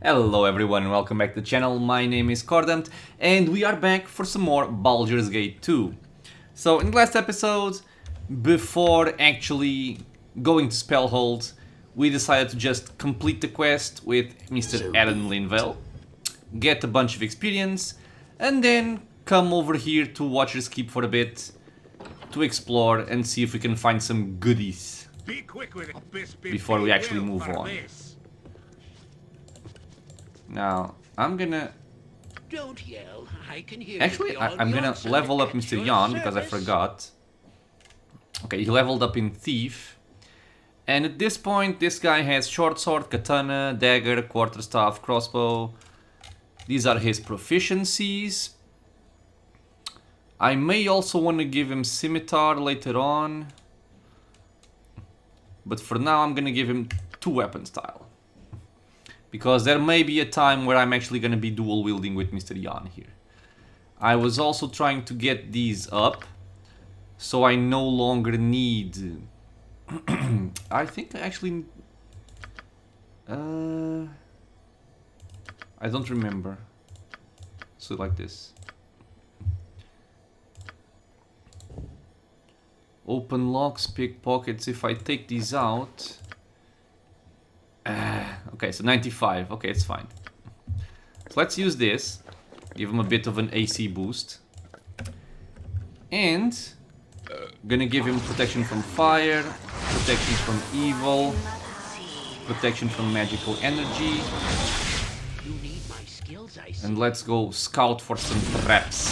Hello everyone, welcome back to the channel. My name is Cordant and we are back for some more Baldur's Gate 2. So in the last episode, before actually going to Spellhold, we decided to just complete the quest with Mr. Aaron Linvale, get a bunch of experience, and then come over here to Watcher's Keep for a bit, to explore and see if we can find some goodies before we actually move on. Now, I'm gonna... Don't yell. I can hear Actually, you. I'm gonna level up Mr. Jan because I forgot. Okay, he leveled up in Thief. And at this point, this guy has short sword, katana, dagger, quarterstaff, crossbow. These are his proficiencies. I may also want to give him scimitar later on. But for now, I'm gonna give him 2 weapon style. Because there may be a time where I'm actually going to be dual wielding with Mr. Jan here. I was also trying to get these up, so I no longer need... I think I actually... I don't remember. So like this. Open locks, pickpockets. If I take these out... okay, so 95. Okay, it's fine. So let's use this. Give him a bit of an AC boost. And gonna give him protection from fire, protection from evil, protection from magical energy. You need my skills, I see. And let's go scout for some traps.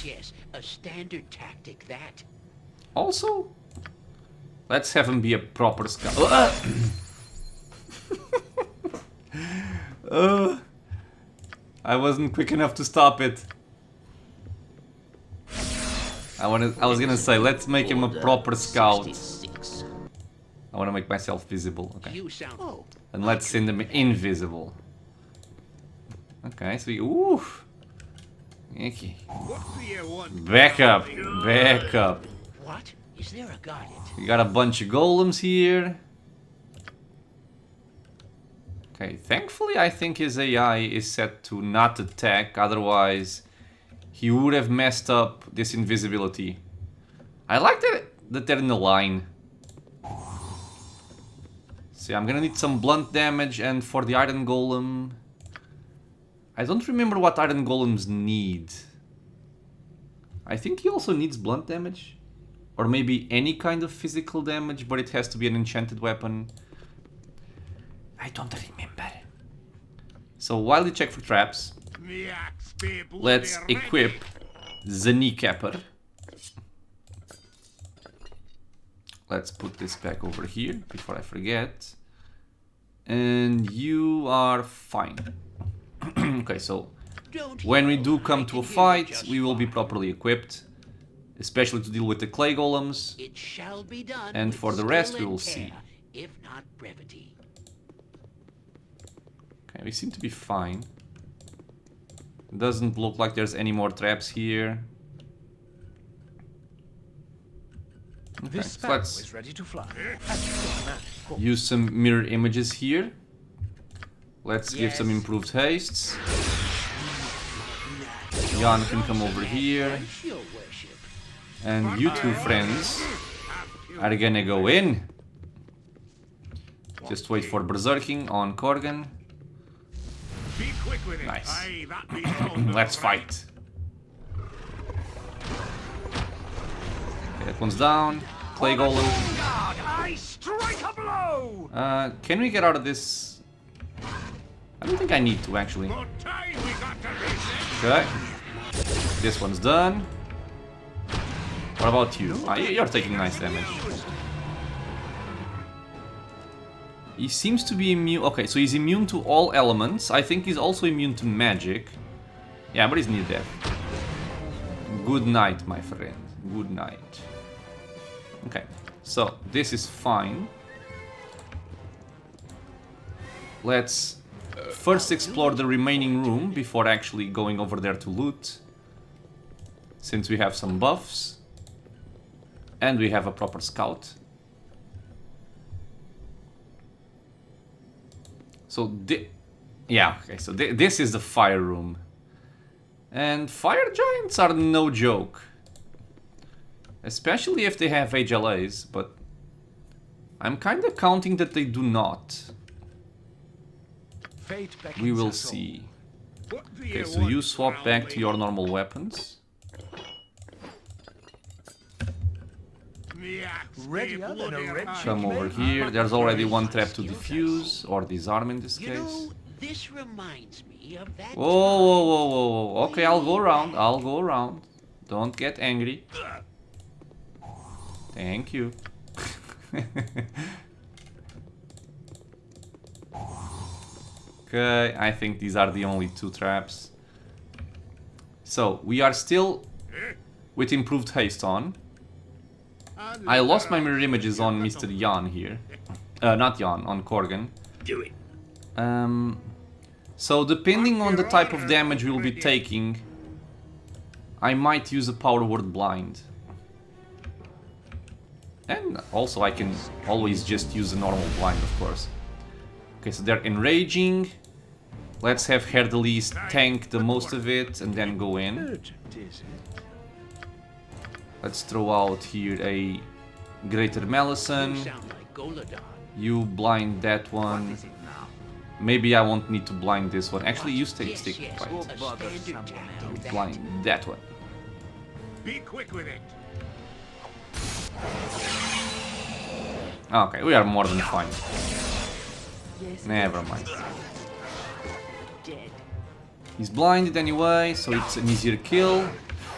Yes, a standard tactic that. Also, let's have him be a proper scout. I wasn't quick enough to stop it. I was gonna say, let's make him a proper scout. I wanna make myself visible. Okay. You sound. And let's send him invisible. Okay, so ooh. Okay. Back up. Back up. What? Is there a guidance? We got a bunch of golems here. Okay, thankfully I think his AI is set to not attack, otherwise he would have messed up this invisibility. I like that they're in the line. So I'm gonna need some blunt damage, and for the iron golem... I don't remember what iron golems need. I think he also needs blunt damage. Or maybe any kind of physical damage, but it has to be an enchanted weapon. I don't remember. So while we check for traps, let's equip the kneecapper. Let's put this back over here before I forget. And you are fine. Okay, so when we do come to a fight, we will be properly equipped. Especially to deal with the clay golems. It shall be done. And for the rest, we will care, see. If not brevity. Okay, we seem to be fine. Doesn't look like there's any more traps here. Okay, This so sparrow let's is ready to fly. use some mirror images here. Let's give some Yes. improved hastes. Jan can come over here. Your worship. And you two friends are gonna go in. Just wait for berserking on Korgan. Nice. Let's fight. Okay, that one's down. Clay golem. I strike a blow! Can we get out of this? I don't think I need to, actually. Okay. This one's done. What about you? You're taking nice damage. He seems to be immune... Okay, so he's immune to all elements. I think he's also immune to magic. Yeah, but he's near death. Good night, my friend. Good night. Okay, so this is fine. Let's first explore the remaining room before actually going over there to loot. Since we have some buffs. And we have a proper scout. So Yeah, okay, so this is the fire room. And fire giants are no joke. Especially if they have HLAs, but I'm kind of counting that they do not. Fate beckons We will us all. see. What do Okay, you so want, you swap back to Cromwell? your normal weapons. The axe be Readier than a bloody red hot. Come over here. There's already one trap to defuse, or disarm in this You case. know, this reminds me of that Whoa, whoa, whoa, whoa, whoa. Okay, I'll go around. I'll go around. Don't get angry. Thank you. Okay, I think these are the only two traps. So, we are still with improved haste on. I lost my mirror images on Mr. Jan here. Not Jan, on Korgan. Do it. So depending on the type of damage we'll be taking, I might use a power word blind. And also I can always just use a normal blind, of course. Okay, so they're enraging. Let's have Herdelis tank the most of it and then go in. Urgent, is it? Let's throw out here a Greater You Malison. sound like Goladon. You blind that one. Is it now? Maybe I won't need to blind this one. Actually, you stay Yes, stick yes, fight. We'll a bother standard someone tactic, else. that. Blind that one. Be quick with it. Okay, we are more than fine. Yes, Never mind. dead. He's blinded anyway, so it's an easier kill.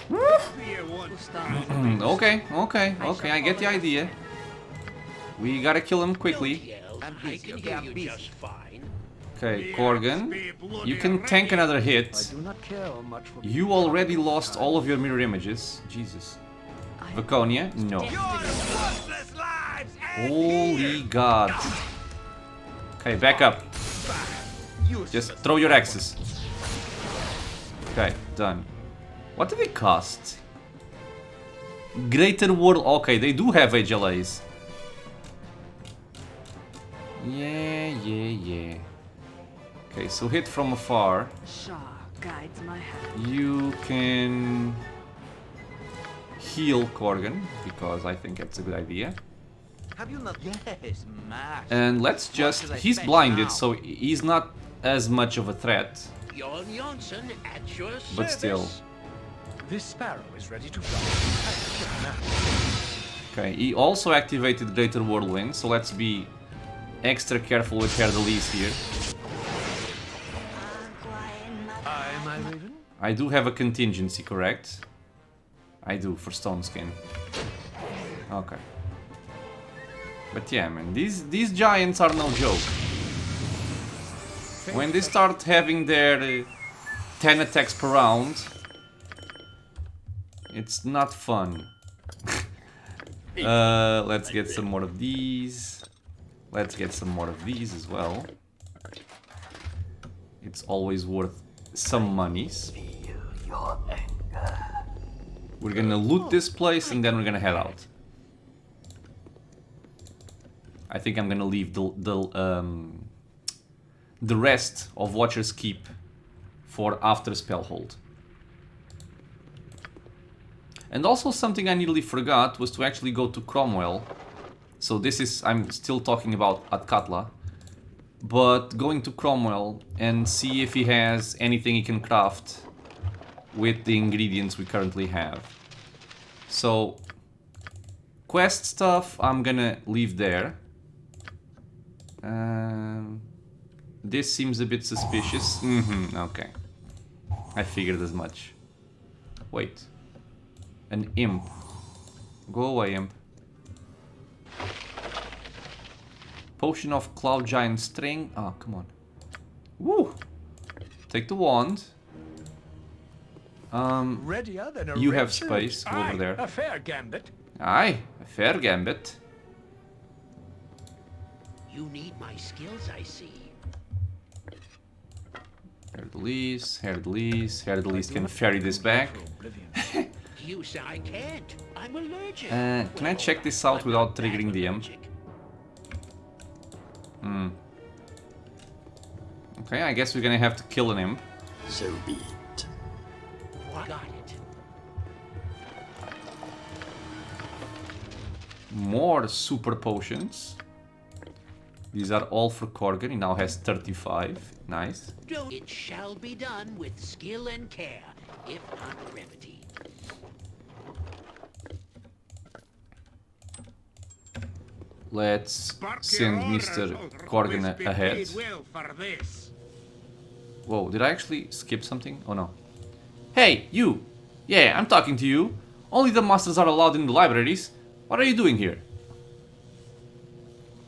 Do you want? Okay, I get the idea. We gotta kill him quickly. Don't yell. I can hear you just fine. Okay, Korgan, you can tank another I hit. do not care much for You already lost all of your mirror images. Jesus. Vaconia? No. worthless lives. Holy god. Okay, back up. Just throw your axes. Okay, done. What do they cost? Greater World. Okay, they do have HLAs. Yeah. Okay, so hit from afar. Shaw guides my hand. You can heal Korgan, because I think that's a good idea. Have you not? Yes, master. And let's just... He's blinded, so he's not as much of a threat. Jon Jonsson at your service. But still. This sparrow is ready to fly. Okay, he also activated Greater Whirlwind, so let's be extra careful with Herdelis here. Aye, my raven. I do have a contingency, correct? I do, for Stone Skin. Okay. But yeah, man, these giants are no joke. When they start having their 10 attacks per round, it's not fun. Let's get some more of these. Let's get some more of these as well. It's always worth some monies. We're gonna loot this place and then we're gonna head out. I think I'm gonna leave the rest of Watcher's Keep for after Spellhold. And also something I nearly forgot was to actually go to Cromwell. So this is, I'm still talking about Athkatla, but going to Cromwell and see if he has anything he can craft with the ingredients we currently have. So quest stuff I'm gonna leave there. This seems a bit suspicious. Okay. I figured as much. Wait. An imp. Go away, imp. Potion of Cloud Giant String. Oh, come on. Woo! Take the wand. Readier than a You red have shirt. space. Go over Aye, there. A fair gambit. Aye, a fair gambit. You need my skills, I see. Herdelis can ferry this back. You say I can't. I'm allergic. Can I check this out without triggering the imp? Okay, I guess we're gonna have to kill an imp. So be it. What? Got it. More super potions. These are all for Korgan. He now has 35. Nice. It shall be done with skill and care, if not brevity. Let's send Mr. Korgan ahead. Whoa, did I actually skip something? Oh no. Hey, you! Yeah, I'm talking to you. Only the masters are allowed in the libraries. What are you doing here?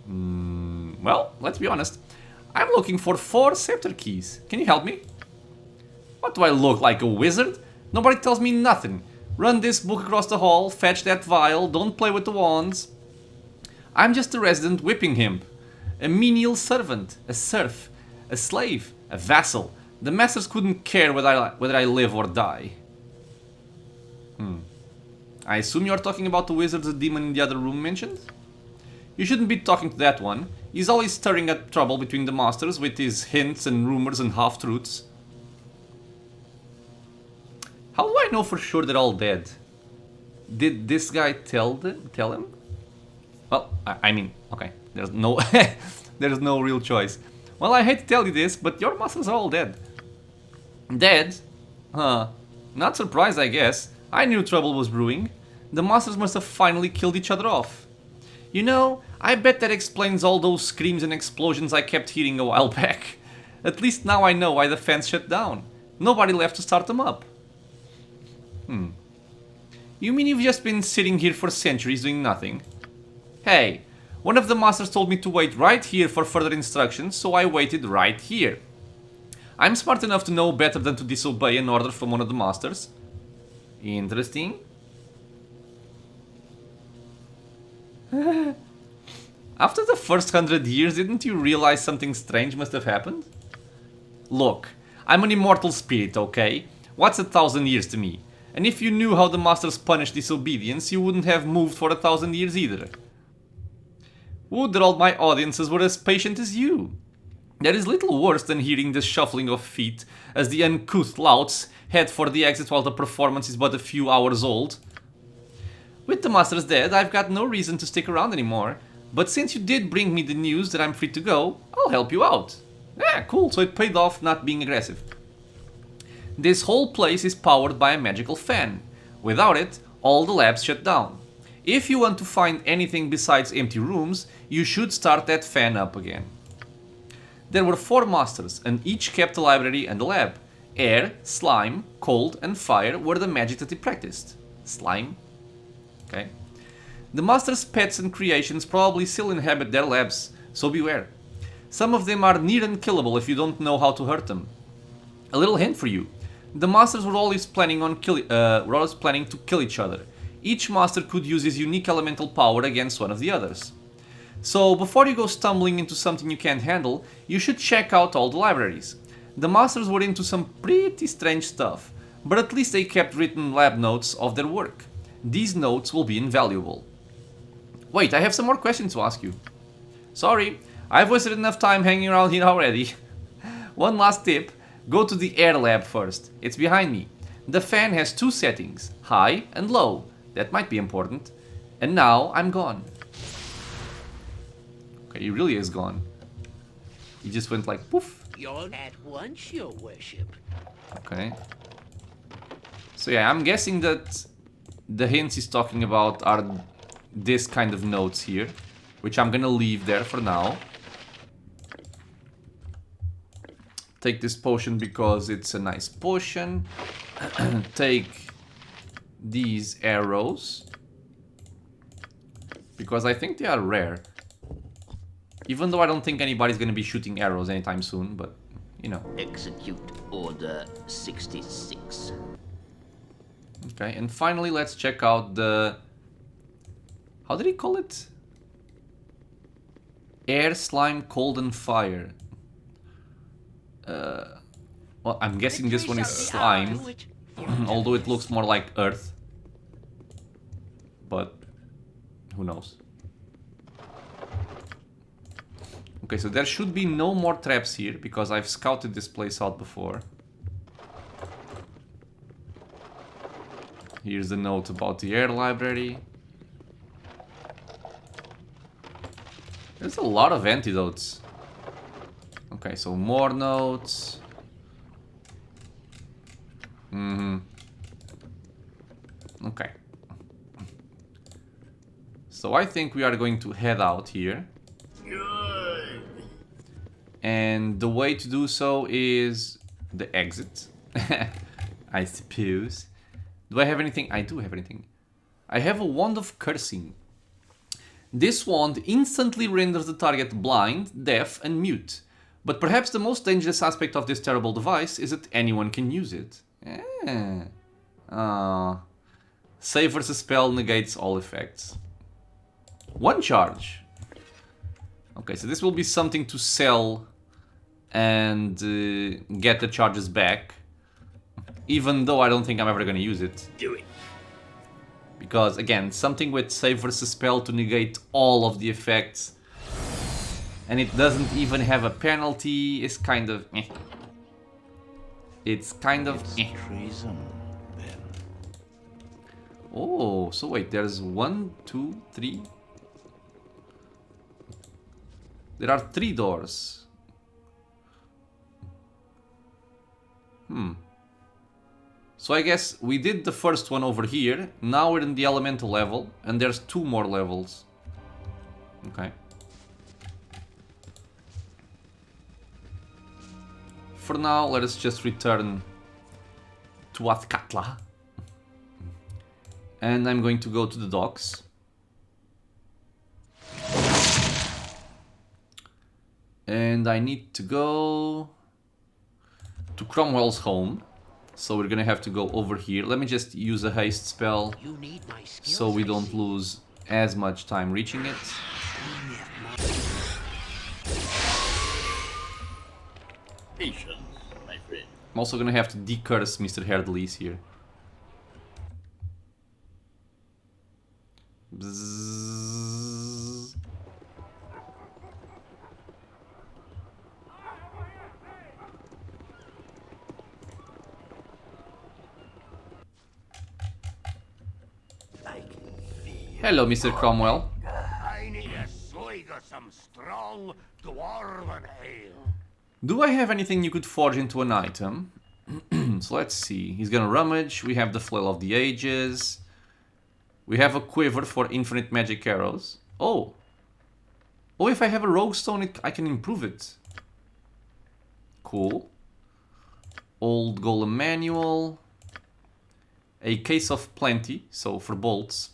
Well, let's be honest. I'm looking for 4 scepter keys. Can you help me? What do I look like, a wizard? Nobody tells me nothing. Run this book across the hall, fetch that vial, don't play with the wands. I'm just a resident whipping imp. A menial servant, a serf, a slave, a vassal. The masters couldn't care whether I live or die. I assume you're talking about the wizard the demon in the other room mentioned? You shouldn't be talking to that one. He's always stirring up trouble between the masters with his hints and rumors and half-truths. How do I know for sure they're all dead? Did this guy tell him? Well, I mean, okay, there's no there's no real choice. Well, I hate to tell you this, but your masters are all dead. Dead? Huh. Not surprised, I guess. I knew trouble was brewing. The masters must have finally killed each other off. You know, I bet that explains all those screams and explosions I kept hearing a while back. At least now I know why the fans shut down. Nobody left to start them up. You mean you've just been sitting here for centuries doing nothing? Hey, one of the masters told me to wait right here for further instructions, so I waited right here. I'm smart enough to know better than to disobey an order from one of the masters. Interesting. After the first 100 years, didn't you realize something strange must have happened? Look, I'm an immortal spirit, okay? What's 1,000 years to me? And if you knew how the masters punish disobedience, you wouldn't have moved for 1,000 years either. Would that all my audiences were as patient as you. There is little worse than hearing the shuffling of feet as the uncouth louts head for the exit while the performance is but a few hours old. With the masters dead, I've got no reason to stick around anymore, but since you did bring me the news that I'm free to go, I'll help you out. Cool, so it paid off not being aggressive. This whole place is powered by a magical fan. Without it, all the labs shut down. If you want to find anything besides empty rooms, you should start that fan up again. There were 4 masters, and each kept a library and a lab. Air, slime, cold, and fire were the magic that he practiced. Slime? Okay. The masters' pets and creations probably still inhabit their labs, so beware. Some of them are near unkillable if you don't know how to hurt them. A little hint for you. The masters were always planning to kill each other. Each master could use his unique elemental power against one of the others. So before you go stumbling into something you can't handle, you should check out all the libraries. The masters were into some pretty strange stuff, but at least they kept written lab notes of their work. These notes will be invaluable. Wait, I have some more questions to ask you. Sorry, I've wasted enough time hanging around here already. One last tip, go to the air lab first. It's behind me. The fan has 2 settings, high and low. That might be important. And now I'm gone. Okay, he really is gone. He just went like poof. You're at once, your worship. Okay. So yeah, I'm guessing that the hints he's talking about are this kind of notes here, which I'm gonna leave there for now. Take this potion because it's a nice potion. Take these arrows because I think they are rare. Even though I don't think anybody's gonna be shooting arrows anytime soon, but you know. Execute Order 66. Okay, and finally let's check out the... How did he call it? Air, slime, cold and fire. Well, I'm guessing this one is slime, although it looks more like earth. But who knows? Okay, so there should be no more traps here, because I've scouted this place out before. Here's a note about the air library. There's a lot of antidotes. Okay, so more notes. Okay. So I think we are going to head out here. Good. And the way to do so is the exit. I suppose. Do I have anything? I do have anything. I have a wand of cursing. This wand instantly renders the target blind, deaf, and mute. But perhaps the most dangerous aspect of this terrible device is that anyone can use it. Save versus spell negates all effects. One charge. Okay, so this will be something to sell and get the charges back. Even though I don't think I'm ever going to use it. Do it. Because, again, something with save versus spell to negate all of the effects. And it doesn't even have a penalty. Is kind of eh. It's kind of eh. Treason, then. Oh, so wait, there's 1, 2, 3. There are 3 doors. So I guess we did the first one over here. Now we're in the elemental level, and there's 2 more levels. Okay. For now, let us just return to Athkatla. And I'm going to go to the docks. And I need to go to Cromwell's home. So we're gonna have to go over here. Let me just use a haste spell You need my skills, so we I don't see. lose as much time reaching it. Patience, my friend. I'm also gonna have to decurse Mr. Herdleys here. Bzzz. I can feel. Hello, Mr. Cromwell. I need a swig of some strong dwarven ale. Do I have anything you could forge into an item? So let's see. He's gonna rummage. We have the Flail of the Ages. We have a quiver for infinite magic arrows. Oh. Oh, if I have a rogue stone, I can improve it. Cool. Old golem manual. A case of plenty, so for bolts.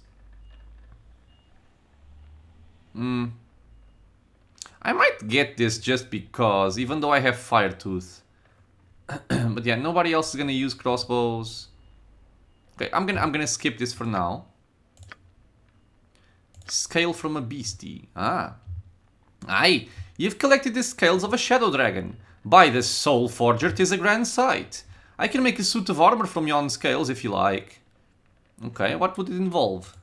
I might get this just because, even though I have Fire Tooth. But yeah, nobody else is gonna use crossbows. Okay, I'm gonna skip this for now. Scale from a beastie. Ah. Aye, you've collected the scales of a shadow dragon. By the soul forger, 'tis a grand sight. I can make a suit of armor from yon scales if you like. Okay, what would it involve?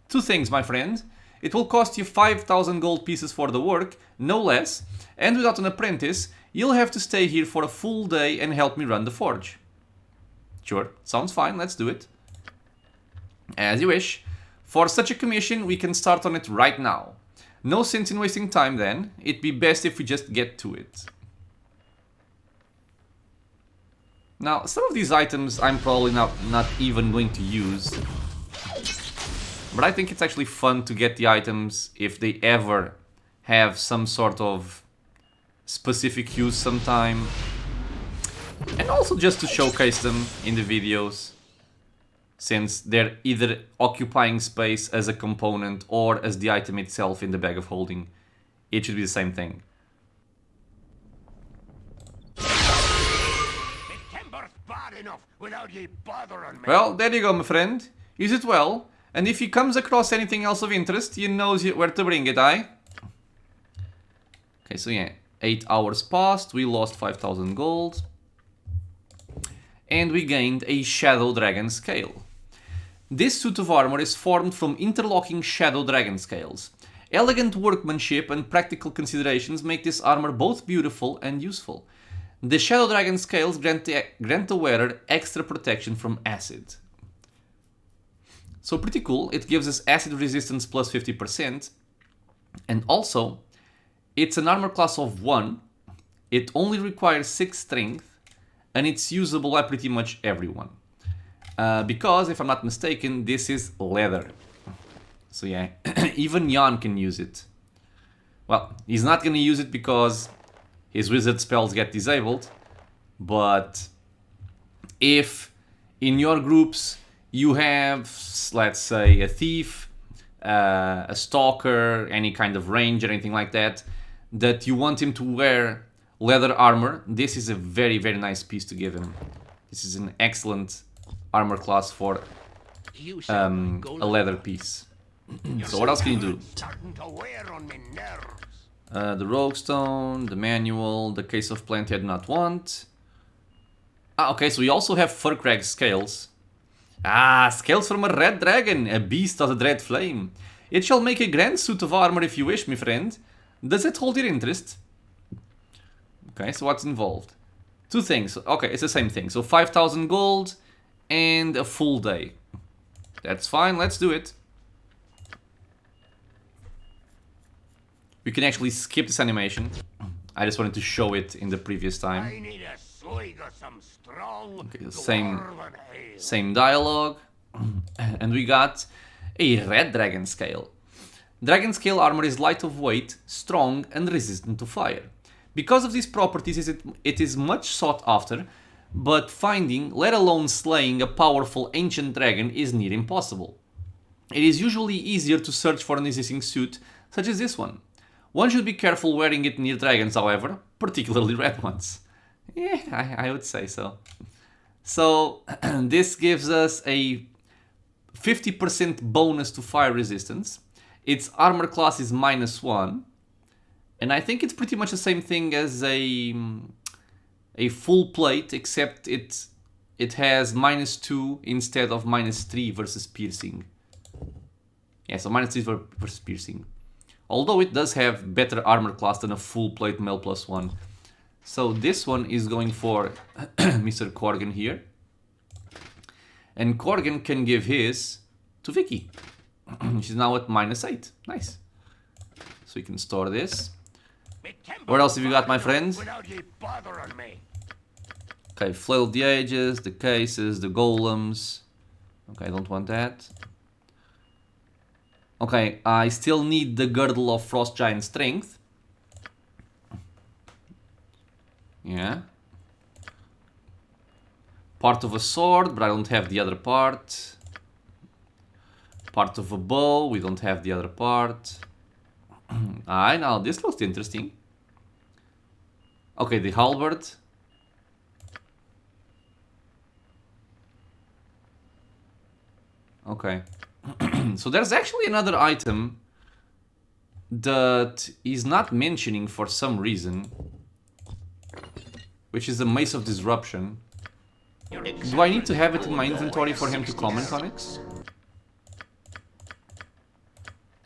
2 things, my friend. It will cost you 5,000 gold pieces for the work, no less, and without an apprentice, you'll have to stay here for a full day and help me run the forge. Sure, sounds fine, let's do it. As you wish. For such a commission, we can start on it right now. No sense in wasting time then, it'd be best if we just get to it. Now, some of these items I'm probably not even going to use. But I think it's actually fun to get the items if they ever have some sort of specific use sometime. And also just to showcase them in the videos. Since they're either occupying space as a component or as the item itself in the bag of holding. It should be the same thing. The timber's bad enough without ye bothering me. Well, there you go, my friend. Use it well. And if he comes across anything else of interest, he knows where to bring it, aye? Okay, so yeah. 8 hours passed. We lost 5,000 gold. And we gained a Shadow Dragon Scale. This suit of armor is formed from interlocking Shadow Dragon Scales. Elegant workmanship and practical considerations make this armor both beautiful and useful. The Shadow Dragon scales grant the wearer extra protection from acid. So pretty cool. It gives us acid resistance plus 50%. And also, it's an armor class of 1. It only requires 6 strength. And it's usable by pretty much everyone. Because, if I'm not mistaken, this is leather. So yeah, even Jan can use it. Well, he's not going to use it because his wizard spells get disabled. But if in your groups you have, let's say, a thief, a stalker, any kind of ranger, anything like that, that you want him to wear leather armor, this is a very, very nice piece to give him. This is an excellent armor class for a leather piece. So what else can you do? The Rogue Stone, the Manual, the Case of Plenty I do not want. Okay, so we also have Furcrag Scales. Scales from a red dragon, a beast of the dread flame. It shall make a grand suit of armor if you wish, my friend. Does it hold your interest? Okay, so what's involved? 2 things. Okay, it's the same thing. So 5,000 gold and a full day. That's fine, let's do it. We can actually skip this animation. I just wanted to show it in the previous time. I need a swig of some strong Okay, same dialogue. And we got a red dragon scale. Dragon scale armor is light of weight, strong and resistant to fire. Because of these properties, it is much sought after, but finding, let alone slaying, a powerful ancient dragon is near impossible. It is usually easier to search for an existing suit, such as this one. One should be careful wearing it near dragons, however, particularly red ones. Yeah, I would say so. So, this gives us a 50% bonus to fire resistance. Its armor class is -1. And I think it's pretty much the same thing as a full plate, except it has -2 instead of -3 versus piercing. Yeah, so -3 versus piercing. Although it does have better armor class than a full plate mail +1. So this one is going for Mr. Corgan here. And Corgan can give his to Vicky. She's now at -8. Nice. So you can store this. What else have you got, my friends? Okay, Flail of the Ages, the cases, the golems. Okay, I don't want that. Okay, I still need the Girdle of Frost Giant Strength. Yeah. Part of a sword, but I don't have the other part. Part of a bow, we don't have the other part. Now this looks interesting. Okay, the halberd. Okay. So there's actually another item that is not mentioning for some reason, which is the Mace of Disruption. Do I need to have it in my inventory for him to comment on it?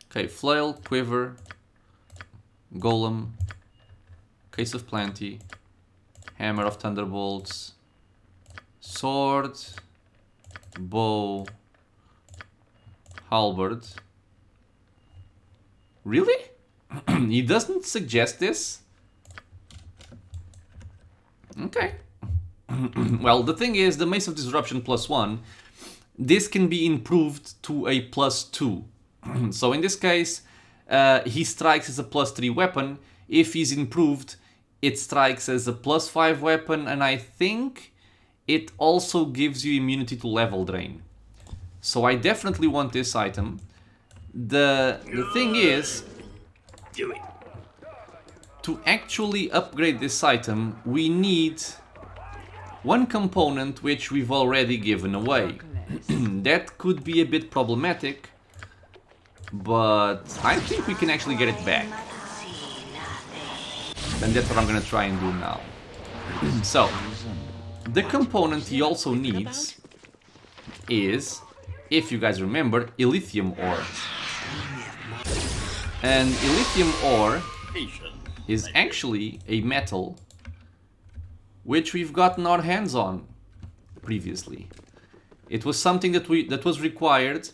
Okay, Flail, Quiver, Golem, Case of Plenty, Hammer of Thunderbolts, Sword, Bow, Halberd. Really? He doesn't suggest this? Okay. Well, the thing is, the Mace of Disruption +1, this can be improved to a +2. So in this case, he strikes as a +3 weapon. If he's improved, it strikes as a +5 weapon, and I think it also gives you immunity to level drain. So I definitely want this item. The thing is, to actually upgrade this item, we need one component which we've already given away. That could be a bit problematic, but I think we can actually get it back. And that's what I'm gonna try and do now. So, the component he also needs is, if you guys remember, Illithium Ore. And Illithium Ore Patience. is my actually a metal which we've gotten our hands on previously. It was something that was required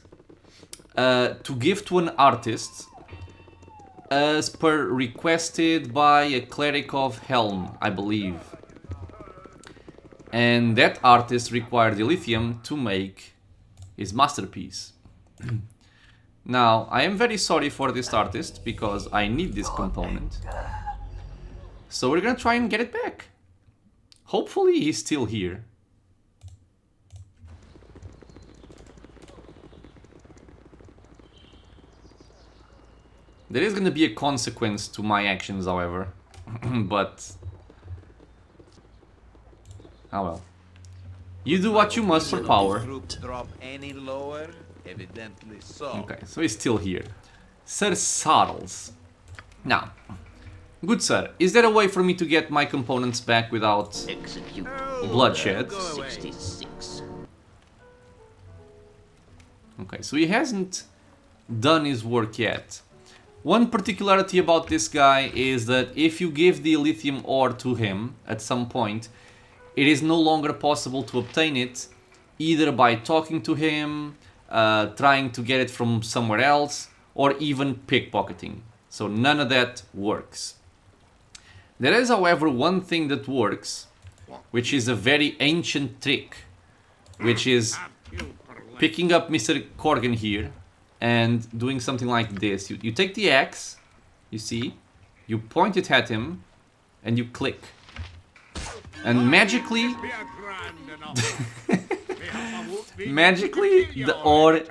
to give to an artist as per requested by a cleric of Helm, I believe. And that artist required Illithium to make his masterpiece. Now, I am very sorry for this artist because I need this component. So we're gonna try and get it back. Hopefully he's still here. There is gonna be a consequence to my actions, however. But... oh well. You do what you must for power. Drop any lower? Evidently so. Okay, so he's still here. Sir Sarles. Now, good sir, is there a way for me to get my components back without Execute. bloodshed? 66. Okay, so he hasn't done his work yet. One particularity about this guy is that if you give the Illithium Ore to him at some point, it is no longer possible to obtain it, either by talking to him, trying to get it from somewhere else, or even pickpocketing. So none of that works. There is, however, one thing that works, which is a very ancient trick, which is picking up Mr. Corgan here and doing something like this. You take the axe, you see, you point it at him, and you click. And magically, the ore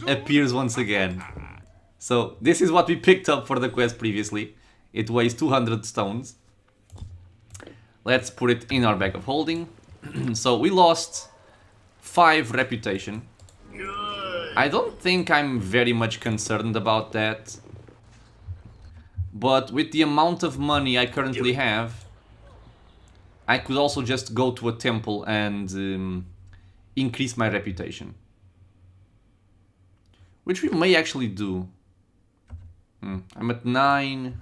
appears once again. So this is what we picked up for the quest previously. It weighs 200 stones. Let's put it in our bag of holding. So we lost 5 reputation. I don't think I'm very much concerned about that. But with the amount of money I currently have, I could also just go to a temple and increase my reputation. Which we may actually do. I'm at 9.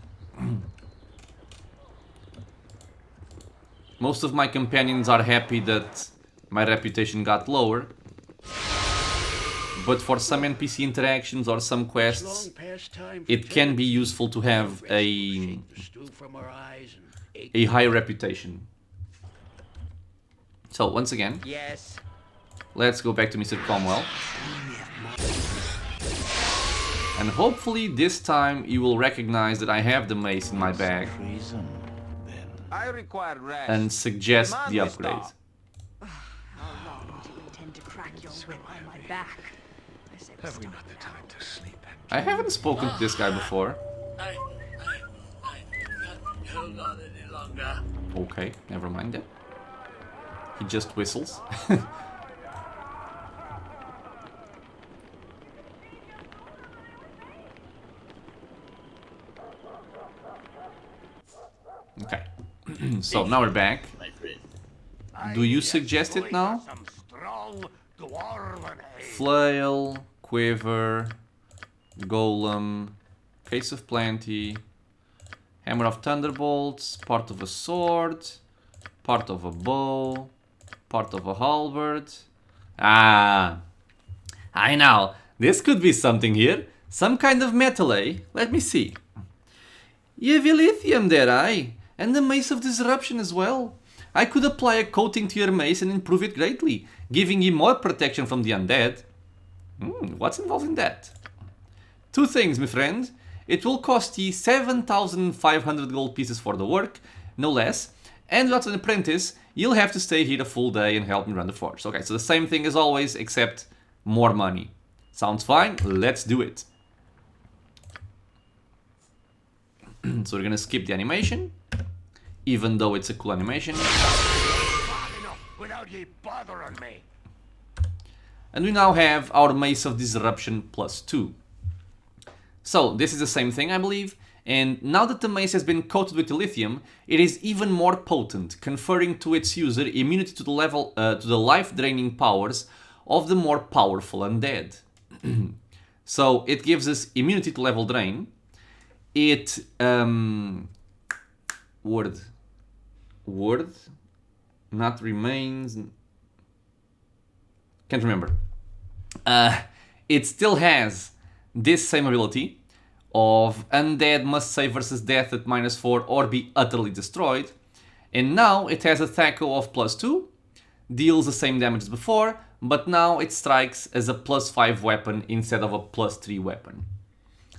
Most of my companions are happy that my reputation got lower. But for some NPC interactions or some quests, it can be useful to have a high reputation. So once again, Yes. let's go back to Mr. Cromwell. And hopefully this time you will recognize that I have the mace in my bag Treason, then. I require rest. and suggest Command the me upgrade. stop. How long do you intend to crack your whip on my back? I say we Have we stop not the now. time to sleep? I haven't spoken to this guy before. I can't hold on any longer. Okay, never mind that. He just whistles. Okay. So now we're back. My friend. Do you suggest it now? Some strong dwarven ale. Flail, quiver, golem, case of plenty, hammer of thunderbolts, part of a sword, part of a bow, part of a halberd. Ah, I know. This could be something here. Some kind of metal, eh? Let me see. You've Illithium there, aye? And the Mace of Disruption as well. I could apply a coating to your mace and improve it greatly, giving you more protection from the undead. What's involved in that? 2 things, my friend. It will cost you 7,500 gold pieces for the work, no less. And without an apprentice, you'll have to stay here a full day and help me run the forge. Okay, so the same thing as always, except more money. Sounds fine, let's do it. So we're gonna skip the animation, even though it's a cool animation. Far enough without ye bothering me. And we now have our Mace of Disruption +2. So this is the same thing, I believe. And now that the mace has been coated with Illithium, it is even more potent, conferring to its user immunity to the life-draining powers of the more powerful undead. So it gives us immunity to level drain, it word not remains, can't remember. It still has this same ability of undead must save versus death at -4 or be utterly destroyed, and now it has a THAC0 of +2, deals the same damage as before, but now it strikes as a +5 weapon instead of a +3 weapon.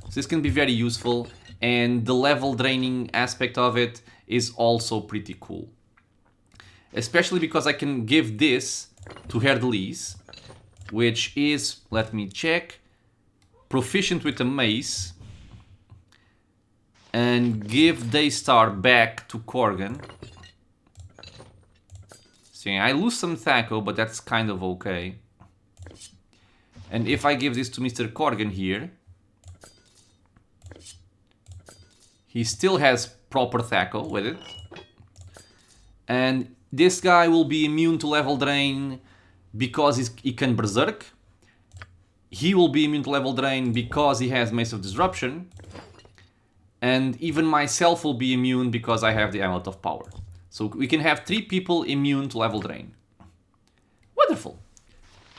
So this can be very useful, and the level draining aspect of it is also pretty cool. Especially because I can give this to Herdelise, which is, let me check, proficient with a mace, and give Daystar back to Corgan. So yeah, I lose some THAC0, but that's kind of okay. And if I give this to Mr. Corgan here, he still has proper THAC0 with it. And this guy will be immune to level drain because he can berserk. He will be immune to level drain because he has Mace of Disruption. And even myself will be immune because I have the Amulet of Power. So we can have 3 people immune to level drain. Wonderful.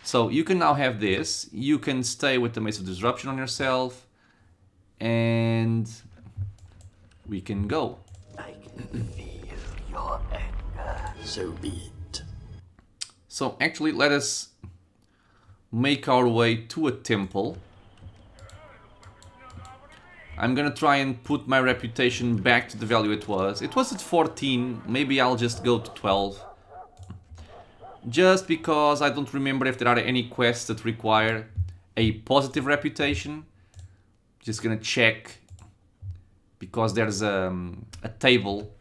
So you can now have this. You can stay with the Mace of Disruption on yourself. And we can go. I can feel your anger. So be it. So actually, let us make our way to a temple. I'm gonna try and put my reputation back to the value it was. It was at 14, maybe I'll just go to 12. Just because I don't remember if there are any quests that require a positive reputation. Just gonna check, because there's a table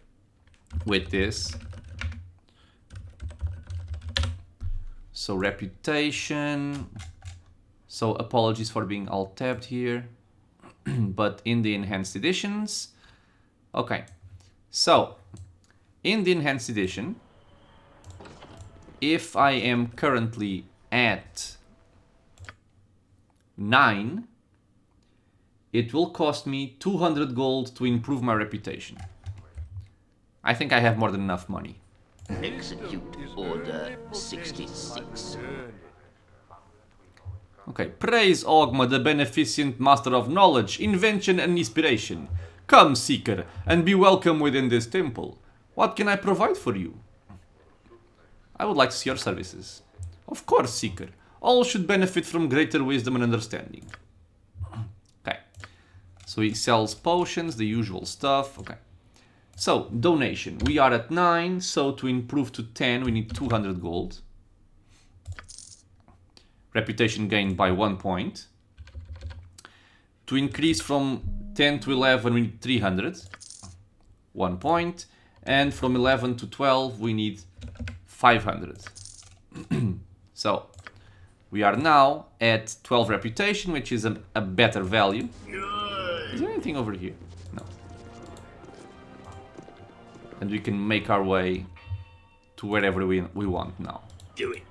with this. So reputation. So apologies for being alt-tabbed here. But in the enhanced editions, okay, so in the enhanced edition, if I am currently at 9, it will cost me 200 gold to improve my reputation. I think I have more than enough money. Execute Order 66. Okay, praise Ogma, the beneficent master of knowledge, invention and inspiration. Come, Seeker, and be welcome within this temple. What can I provide for you? I would like to see your services. Of course, Seeker. All should benefit from greater wisdom and understanding. Okay, so he sells potions, the usual stuff. Okay, so donation. We are at 9, so to improve to 10, we need 200 gold. Reputation gained by 1 point. To increase from 10 to 11 we need 300. 1 point. And from 11 to 12 we need 500. So we are now at 12 reputation, which is a better value. Is there anything over here? No. And we can make our way to wherever we want now. Do it.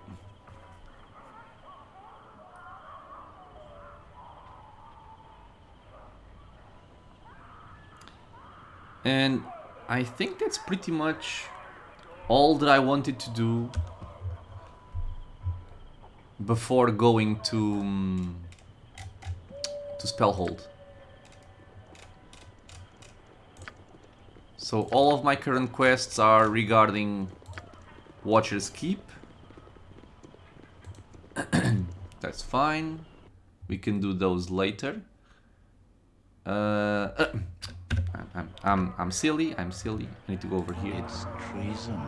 And I think that's pretty much all that I wanted to do before going to Spellhold. So all of my current quests are regarding Watcher's Keep. That's fine. We can do those later. I'm silly. I need to go over here. It's treason,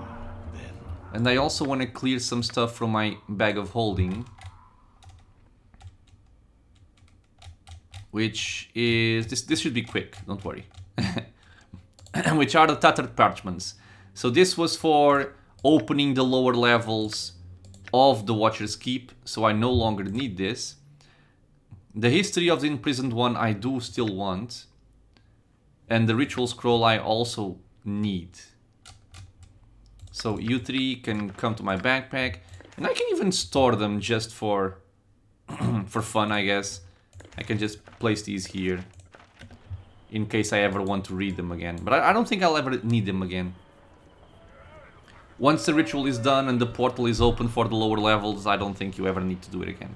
then. And I also want to clear some stuff from my bag of holding, which is this should be quick, don't worry. Which are the tattered parchments. So this was for opening the lower levels of the Watcher's Keep, so I no longer need this. The history of the imprisoned one I do still want. And the ritual scroll I also need. So you 3 can come to my backpack. And I can even store them just for for fun, I guess. I can just place these here in case I ever want to read them again. But I don't think I'll ever need them again. Once the ritual is done and the portal is open for the lower levels, I don't think you ever need to do it again.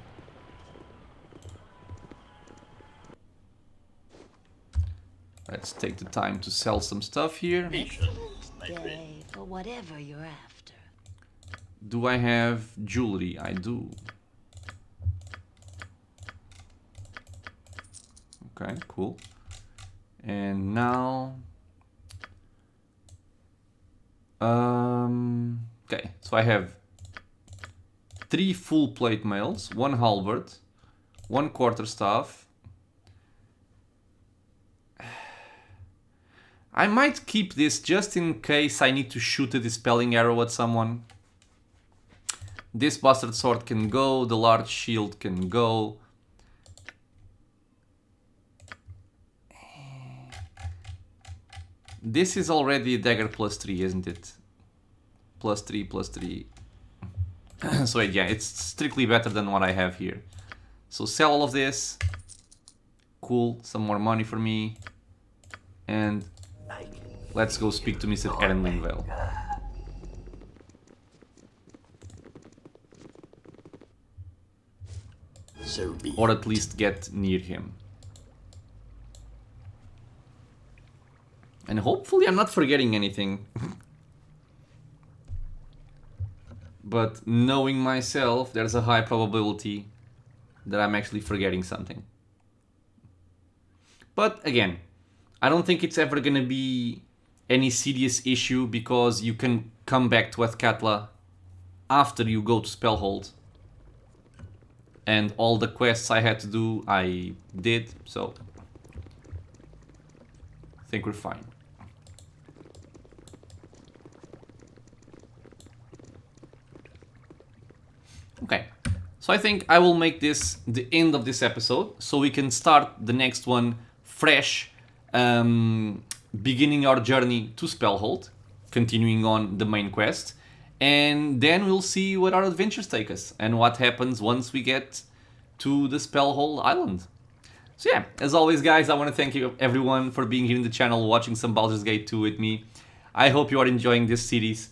Let's take the time to sell some stuff here. Day for whatever you're after. Do I have jewelry? I do. Okay, cool. And now... okay, so I have 3 full plate mails, 1 halberd, 1 quarterstaff. I might keep this just in case I need to shoot a dispelling arrow at someone. This bastard sword can go, the large shield can go. This is already a dagger +3, isn't it? +3, +3. So yeah, it's strictly better than what I have here. So sell all of this. Cool, some more money for me. And let's go speak to Mr. Erlenvale. So be Or at least get near him. And hopefully I'm not forgetting anything. But knowing myself, there's a high probability that I'm actually forgetting something. But again, I don't think it's ever gonna be any serious issue because you can come back to Athkatla after you go to Spellhold. And all the quests I had to do, I did, so I think we're fine. Okay, so I think I will make this the end of this episode, so we can start the next one fresh, beginning our journey to Spellhold, continuing on the main quest, and then we'll see where our adventures take us, and what happens once we get to the Spellhold Island. So yeah, as always guys, I want to thank you everyone for being here in the channel, watching some Baldur's Gate 2 with me. I hope you are enjoying this series.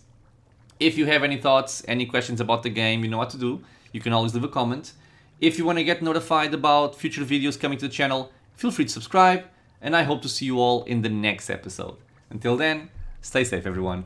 If you have any thoughts, any questions about the game, you know what to do. You can always leave a comment. If you want to get notified about future videos coming to the channel, feel free to subscribe, and I hope to see you all in the next episode. Until then, stay safe everyone.